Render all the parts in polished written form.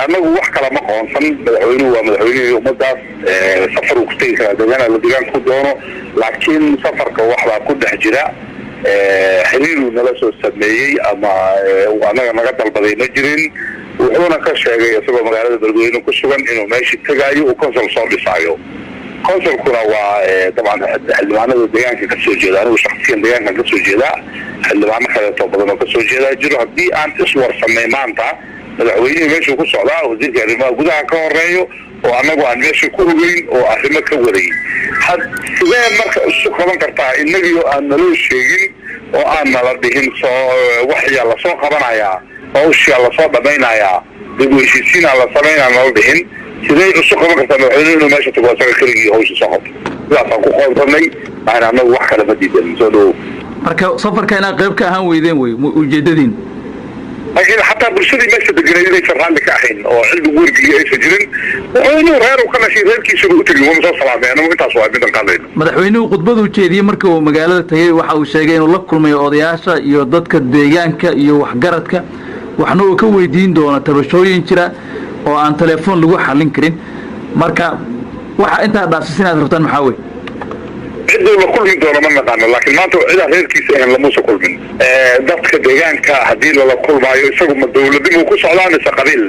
anagu wax kala ma qoonsan madaxweynuhu waa madaxweynihii ummadaas safar uu ku tegi karaa deegaana la deegaan ku doono laakiin safarka waxbaa ku dhex jira xiriiruu nala soo sameeyey ama anaga naga dalbaday ma jirin wuxuuna ka sheegay isagoo magaalada beledweyne ku sugan inuu meeshii tegaayo uu consul soo dhisaayo consulkuna waa dabcan xildhibaanada deegaanka ka soo jeeda anigu shakhsiyan deegaankan ka soo jeedaa xildhibaano kaleeto badan oo ka soo jeedaa jiro haddii aan iswarsanay maanta madaxweynihii meeshuu ku socdaa wasiirka arrimaha gudaha ka horeeyo oo annagu aan meesha ku ogeyn oo arrimo ka waday sidee marka isu qaban kartaa innagii oo aan naloo sheegin oo aan nala dhihin waxyaa lasoo qabanayaa hawshaa lasoo dhamaynayaa dib u heshiisiinaa la samaynaa nala dhihin sidee isu qaban kartaa madaxweynuhu inuu meesha tago asaga keligii hawsha soo qabto sidaasaan ku qoonsanay aan annagu wax kale ma diidan soo dhawow marka safarka inaad qayb ka ahaan weydeen wey ujeedadiin laakiin xataa bulshadii meesha deganay inaysan raalli ka ahayn oo xilli wergii aysan jirin madaxweynuhu reer uu ka dhashay reerkiisaba u tegin wama soo salaamay anagu intaas waa midaan qaadayno madaxweynuhu khudbaduu jeediyey markii uu magaalada tagay waxa uu sheegay inuu la kulmay odayaasha iyo dadka deegaanka iyo waxgaradka waxna uu ka weydiin doono tabashooyin jira oo aan telefoon lagu xallin karin marka waxa intaa dhaafsiis inaad rabtaan maxaa wey ciduu la kulmi doono ma naqaano laakiin maanta cidaa reerkiisa ahan lamuusa kulmin dadka deegaanka haddii lala kulmaayo isagu ma dawladnimo ku socdaa mise qabiil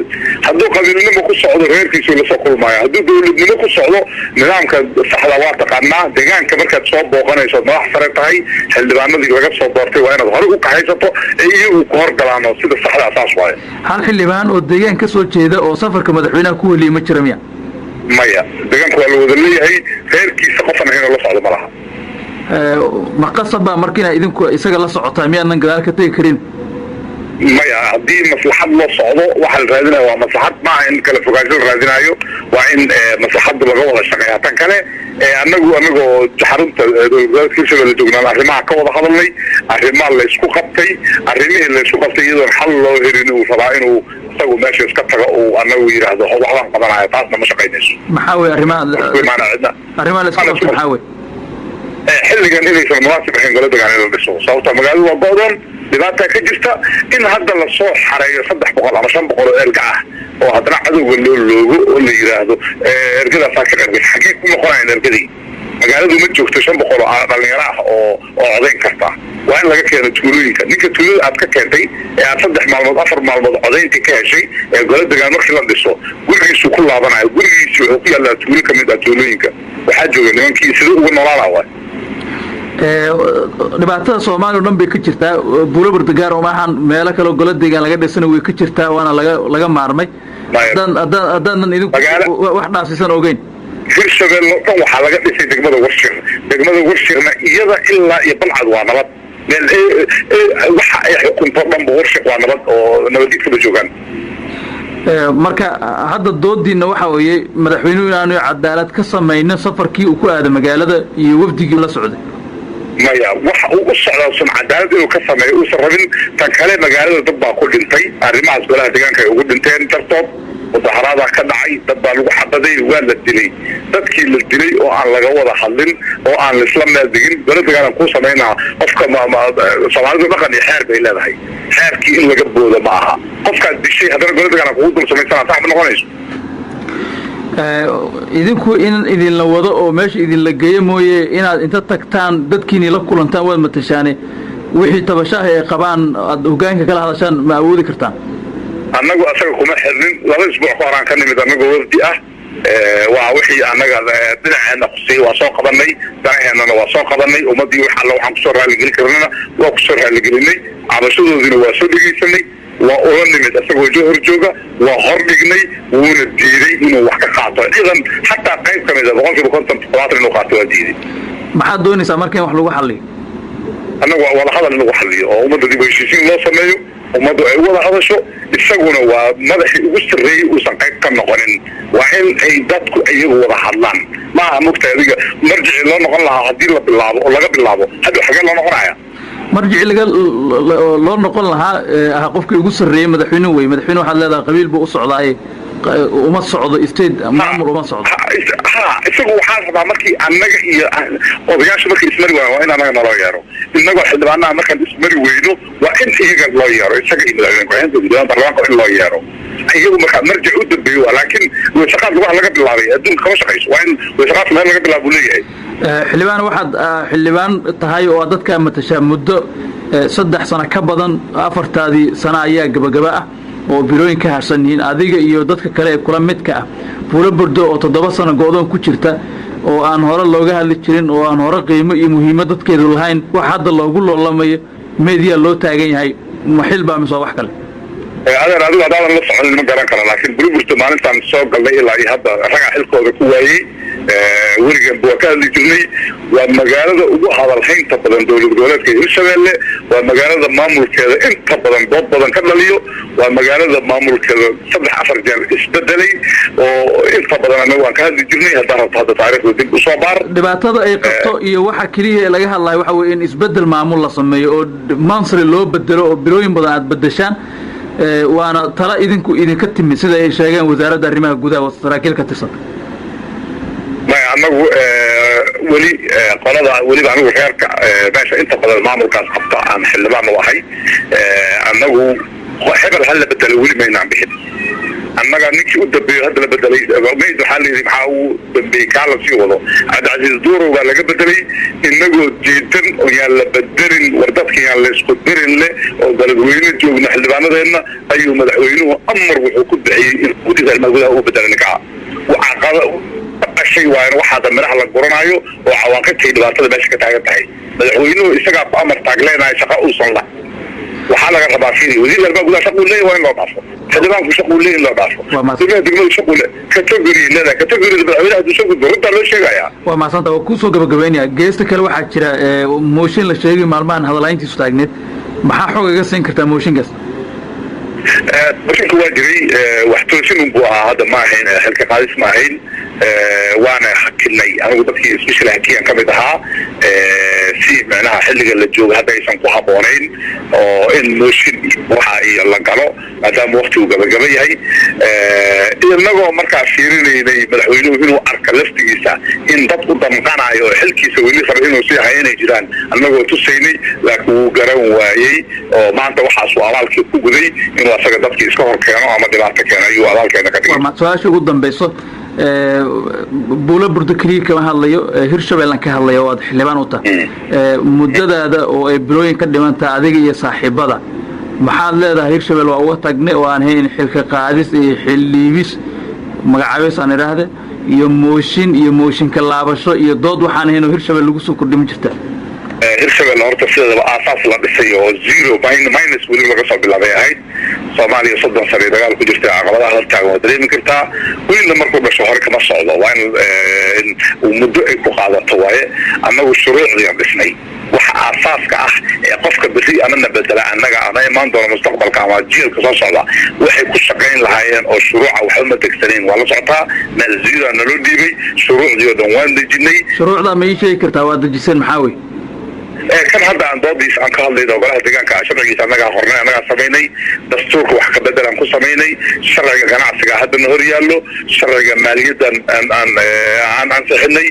hadduu qabiilnimo ku socdo reerkiisuu lasoo kulmaayo hadduu dawladnimo ku socdo nidaamka saxda waa taqaanaa deegaanka markaad soo booqanayso madax sare tahay xildhibaanadii laga soo doortay waa inaad hore u kaxaysato ee iyagu ku horgalaano sida saxda asaas waayo hal xildhibaan oo deegaan ka soo jeeda oo safarka madaxweynaha ku weliyey ma jira miya maya deegaanka waa la wada leeyahay reerkiisa qofan ahaynoo la socdo ma laha ma qasaba marka inaad idinku isaga la socotaa miyaadan gadaal ka tegi karin maya haddii maslaxad loo socdo waxaa la raadinaya waa maslaxad maaha in kala fogaansho la raadinaayo waa in maslaxadda laga wada shaqeeya tan kale anagoo xarunta dowlad hirshabelle joognaan arrimaha ka wada hadalnay arrimaha laysku qabtay arrimihii laysku qabtay iyadoon xal loo helin uu rabaa inuu isagu meesha iska tago uu anagu yidhaahdo waxbaan qabanaya taasna ma shaqaynayso maxaa wey arrimaha laysku qabtay maxaa wey xilligan inaysan munaasib ahayn gola degaan in la dhiso sababta magaaladu waa go-doon dhibaataa ka jirta in hadda lasoo xareeyo 300 ama 500 oo erga ah oo haddana cadowga loo loogo oo la yidhaahdo ergadaasaa ka qarbay xaggee ku noqonayaan ergadii magaaladu ma joogto 500 oo dhalinyaro ah oo codayn karta waa in laga keeno tuulooyinka ninka tuulada aad ka keentay ee aad 3 maalmood 4 maalmood codayntii ka heshay ee gola degaan markii la dhiso gurigiisu ku laabanayo gurigiisu wuxuu ku yaallaa tuulo ka mid ah tuulooyinka waxaa jooga nimankii sida ugu noolaana waay dhibaatada Soomaaliya dhan bay ka jirtaa buulo bartagaar oo maahan meelo kale gola deegaan laga dhisana way ka jirtaa waana laga maarmay haddaan idinku wax dhaafsiisan ogeyn hirshabelle kan waxaa laga dhisay degmada warshirna iyada ilaa iyo balcad waa nabad waxa ay xukunto dhanba warshir waa nabad oo nabadgedkaba joogaan marka hadda doodiina waxa weeye madaxweynuhu inaanu cadaalad ka samaynin safarkii uu ku aaday magaalada iyo wafdigii la socday maya waxa uu u socdaa sun cadaalad inuu ka sameeyo uusan rabin tan kale magaalada dad baa ku dhintay arrimahaas golaha deegaanka ay ugu dhinteen dartood mudaharaada ka dhacay dad baa lagu xabaday waa la dilay dadkii la dilay oo aan laga wada hadlin oo aan laisla meeldigin gola deegaan ku sameynaa qofka Soomaalidu dhaqan iyo xeer bay leedahay xeerkii in laga boodo ma aha qofkaad dishay haddana gola deegaan kugu dul sameysana sax ma noqonayso idinku in idin la wado oo meesha idin la geeyo mooye inaad inta tagtaan dadkiina la kulantaan wad matashaane wixii tabashaha ay qabaan aad hoggaanka kala hadashaan ma awoodi kartaan annagu asaga kuma xirnin 2 isbuuc ka horaan ka nimid anagoo wafdi ah waa wixii annaga dhinaceena qusay waa soo qabanay danaheennana waa soo qabanay ummadii wax alla waxaan kusoo raaligeli karnana waa kusoo raaligelinay cabashadoodina waa soo dhegeysanay waa ula nimid asagoo johor jooga waa hor dhignay wuuna diiday inuu wax ka qaato ciidan xataa qayb ka mid ah 50% inuu qaato waa diiday maxaad doonaysaa marka in wax lagu xalliyo annagu wada hadal in lagu xalliyo oo ummadda dib u heshiisiin loo sameeyo ummaddu ay wada hadasho isaguna waa madaxii ugu sarreeyey uusan qayb ka noqonin waa in ay dadku iyagu wada hadlaan maaha mugta adiga marjicii loo noqon lahaa haddii la bilaabo oo laga bilaabo hadda xagee loo noqonaya marjici loo noqon lahaa qofkii ugu sarreeyey madaxweynuhu wey madaxweynuhu waxaad leedahay qabiil buu u socdaayey uma socdo state maamul uma socdo isagu waxaan rabaa markii annaga iyo odayaasha markii ismari waayaan waa in annaga naloo yeero innagoo xildhibaanaha markaan ismari weyno waa in iyaga loo yeero isaga iyo madaxweyne baarlamaanka in loo yeero iyagu markaa marjac u dambeeyo laakiin weesaqaad lugaha laga bilaabay adduunka kama shaqayso waa in weesaqaad meel laga bilaabo leeyahay xildhibaan waxaad xildhibaan tahay oo dadka matashaa muddo 3 sano ka badan 4 sano ayaa gabagaba ah oo bilooyin ka harsan yihiin adiga iyo dadka kale ee kula midka ah Buulo Burdo oo 7 sano go'doon ku jirta oo aan hore looga hadli jirin oo aan hore qiimo iyo muhiimad dadkeedu lahayn wax hadda loogu loolamayo media loo taagan yahay ma xilbaa mise wax kale adeer adigu hadaadan la socon ma garan karo laakiin Buulo Burdo maalintan soo galay ilaa iyo hadda raga xilkooda ku waayay werigan buu ka hadli jirnay waa magaalada ugu hadalhaynta badan dowlad goboleedka Hirshabeelle waa magaalada maamulkeeda inta badan dood badan ka dhaliyo waa magaalada maamulkeeda 3-4 jeer isbedelay oo inta badan anagu aan ka hadli jirnay hadda taariikhda dib u soo baar dhibaatada ay qabto iyo waxa kaliya ee laga hadlayo waxa weeye in isbedel maamul la sameeyo oo mansari loo bedelo oo bilooyin badan aad bedeshaan waana tala idinka timid sida ay sheegeen wasaaradda arrimaha gudaha oo saraakiil ka tirsan anagu weli qolada weliba anigu reerka meesha inta badan maamulkaas qabta aan xildhibaan u ahay anagu hebel hal la bedelo weli maynaan bixin annaga ninkii u dambeeyo hadda la bedelay meyd waxaa layidhi maxaa uu dambeeyey kaa la sii wado cabdicasiis duurow baa laga bedelay inagoo diidan oo yaan la bedelin war dadka yaan la isku dirin leh oo beledweyne joogna xildhibaanadeenna ayuu madaxweynuhu amar wuxuu ku bixiyey in gudiga arrimaha gudaha uu bedela ninkaa shay waana waxaa damiraha la guranayo oo cawaaqibtay dhibaatada meesha ka taagan tahay madaxweynuhu isagaa ku amar taagleenayo shaqa uusan la waxaa laga rabaa fiiri wasiir arrimaha gudaha shaquu leeyahay waa in loo dhaafo xildhibaanku shaquu leeyahay in loo dhaafo degmadu shaquu le category leedahay categorida madaxweynaha hadduu soo gudbo runtaa loo sheegayaa waa mahadsanta waa kusoo gabagabeynaya geesta kale waxaa jira mooshin la sheegay maalmahan hadalayntiisu taagneed maxaa xog iga siin kartaa mooshinkaas mooshinka waa jiray wax toosin unbuu ahaa hadda ma ahayn xilka qaadis ma ahayn waana hakilnay anigu dadkii special hakiyan ka mid ahaa si macnaha xilliga la joogo hadda aysan ku habboonayn oo in mooshin waxa iyo la galo maadaama waqtigu gabagaba yahay inagoo markaa fiirinaynay madaxweynuhu inuu arka laftigiisa in dad u damqanayo oo xilkiisa weli raba inuu sii hayo inay jiraan annagoo tusaynay laakiin wuu garan waayey oo maanta waxaasuu abaalkii ku guday inuu asaga dadkii iska hor keeno ama dhibaato keeno ayuu abaalkeena ka dhigay su-aasha ugu dambayso Buulo Burdo kaliya kama hadlayo Hirshabeelle ka hadlayo oo aad xildhibaan u tahay muddadaada oo ay bilooyin ka dhimantaa adiga iyo saaxiibada maxaad leedahay Hirshabeelle waa uga tagnay oo aan hayn xilka qaadis iyo xilliibis magacaabis aan iraahdo iyo mooshin ka laabasho iyo dood waxaan hayn oo Hirshabeelle lagu soo kordhin jirta Hirshabeelle horta sidaba aasaas la dhisay oo zero minus weli laga soo bilaabay ahayd Soomaaliya 30 sano dagaal ku jirtay caqabadaha la taagan waa dareemi kartaa weliba markuu dhasho hore kama socdo waa in muddo ay ku qaadato waaye annagu shuruucdii dhisnay waxa aasaaska ah ee qofka bixi ama bedela annaga ama imaan doona mustaqbalka ama jiilka soo socda waxay ku shaqayn lahaayeen oo shuruuca waxa ma degsaneen waa la socotaa meel zero naloo dhiibay shuruucdii oo dhan waan dejinay shuruucda ma ii sheegi kartaa waa dejiseen maxaa weeye kan hadda aan doodiis aan ka hadlayno golaha deegaanka sharcigiisa annagaa hornay annagaa samaynay dastuurka wax ka bedelaan ku samaynay sharciga ganacsiga haddana hor yaallo sharciga maaliyaddan aan ansixinay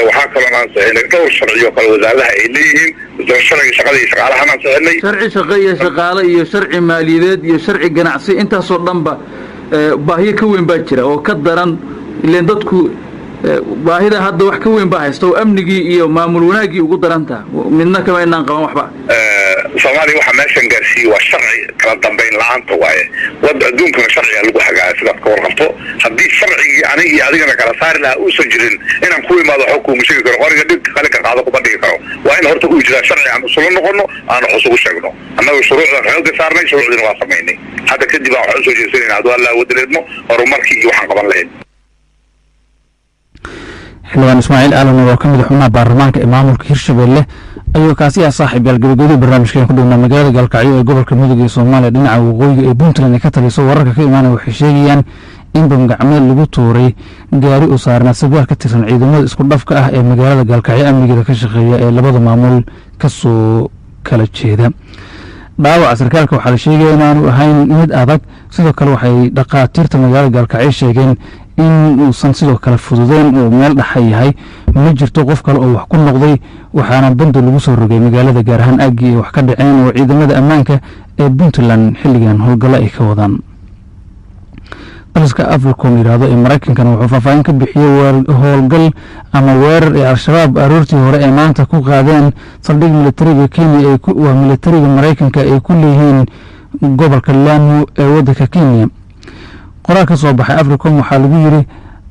waxaa kaloo aan ansixinay dhowr sharci oo kale wasaaradaha ay leeyihiin sharciga shaqada iyo shaqaalahan ansixinay sharci shaqo iyo shaqaale iyo sharci maaliyadeed iyo sharci ganacsi intaasoo dhanba baahiyo ka weyn baa jira oo ka daran ileen dadku baahida hadda wax ka weyn baa haysta oo amnigii iyo maamul wanaagii ugu darantaa midna kama inaan qaban waxba Soomaaliya waxa meeshan gaarsiiyay waa sharci kala dambeyn la'aanta waaye wada adduunkana sharciga lagu hagaayo sidaad ka warqabto haddii sharcigii aniga iyo adigana kala saari lahaa uusan jirin inaan ku imaado xukunku sheegi karo qoriga dhig qalinka qaado kuma dhigi karo waa in horta uu jiraa sharci aan usula noqono aan wax usugu sheegno annagu shuruucdan xooga saarnay shuruucdina waa samaynay hadda kadib aan wax usoo jeesanayna hadduu alla wadaleedmo horumarkii iyo waxaan qaban lahayn xildhibaan Ismaaciil Aalan oo ka mid ah xubnaha baarlamaanka ee maamulka Hirshabeelle ayuu kaasi saaxiib yaal gabagabada barnaamijkan ku dhawna magaalada Galkacyo ee gobolka Mudug ee Soomaaliya dhinaca waqooyiga ee Puntland ka taliso wararka ka imaanaya waxay sheegayaan in bamgacmeed lagu tuuray gaari u saarnaa sargaal ka tirsan ciidamada isku dhafka ah ee magaalada Galkacyo amnigeeda ka shaqeeya ee labada maamul ka soo kala jeeda dhaawaca sarkaalka waxaa la sheegaya inaanu ahayn mid adag sidoo kale waxay dhaqaatiirta magaalada gaalkacyo sheegeen in uusan sidoo kale fududeyn oo meel dhaxa yahay ma jirto qof kale oo wax ku noqday waxaana bando lagu soo rogay magaalada gaar ahaan aagii ay wax ka dhaceen oo ciidamada ammaanka ee puntland xilligan howlgallo ay ka wadaan daliska africom yidhaahdo ee maraykankana wuxuu faahfaahin ka bixiyey howlgal ama weerar ee al-shabaab aroortii hore ee maanta ku qaadeen saldhig militariga kenya waa militariga maraykanka ay ku leeyihiin gobolka lamu ee wadanka kenya qoraal ka soo baxay africom waxaa lagu yiri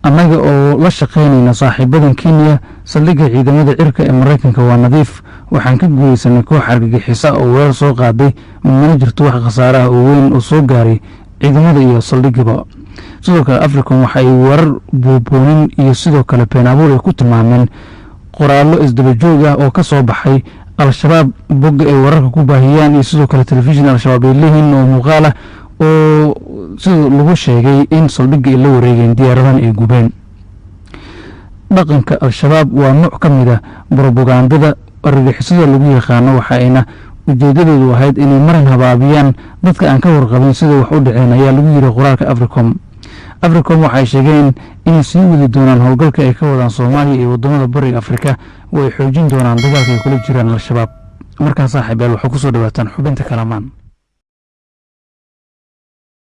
annaga oo la shaqaynayna saaxiibadan kenya saldhigga ciidamada cirka ee maraykanka waa nadiif waxaan ka guuleysanay koox argagixisa oo weerar soo qaaday mana jirto wax khasaare ah oo weyn oo soo gaaray ciidamada iyo saldhiggaba sidoo kale africom waxa ay weerar buuboonin iyo sidoo kale been abuur ay ku tilmaameen qoraallo isdabajoog ah oo ka soo baxay al-shabaab bogga ay wararka ku baahiyaan iyo sidoo kale telefishin al-shabaab ay leeyihiin oo muuqaal ah oo sida lagu sheegay in saldhigga ay la wareegeen diyaaradahan ay gubeen dhaqanka al-shabaab waa nooc ka mid ah brobagandada argagixisada lagu yaqaano waxa ayna ujeedadoodu ahayd inay maran habaabiyaan dadka aan ka warqabin sida wax u dhaceen ayaa lagu yiri qoraalka africom waxay sheegeen inay sii wadi doonaan howlgalka ay ka wadaan soomaaliya iyo wadamada bariga afrika oo ay xoojin doonaan dagaalka ay kula jiraan al-shabaab markaa saaxiibayaal waxaa kusoo dhawaataan xubinta kalamaan